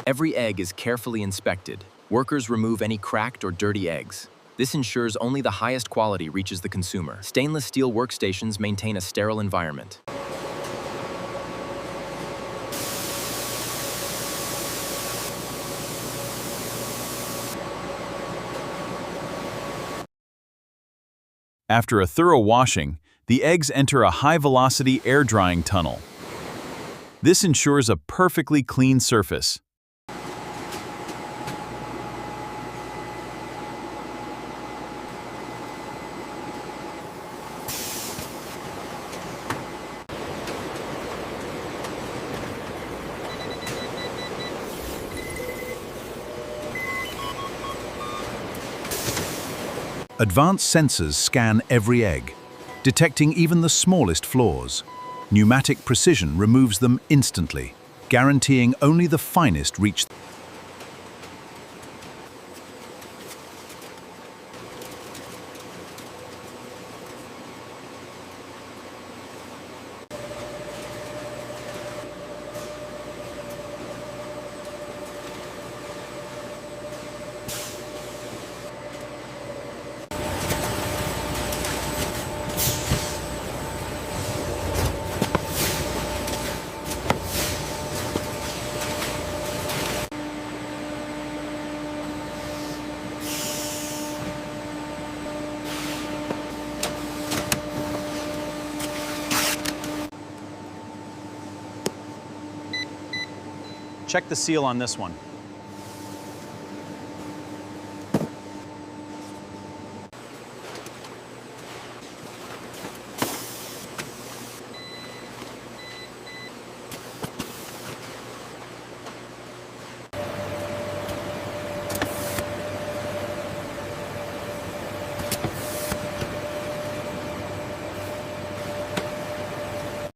Every egg is carefully inspected. Workers remove any cracked or dirty eggs. This ensures only the highest quality reaches the consumer. Stainless steel workstations maintain a sterile environment. After a thorough washing, the eggs enter a high-velocity air-drying tunnel. This ensures a perfectly clean surface. Advanced sensors scan every egg, detecting even the smallest flaws. Pneumatic precision removes them instantly, guaranteeing only the finest reach. Check the seal on this one.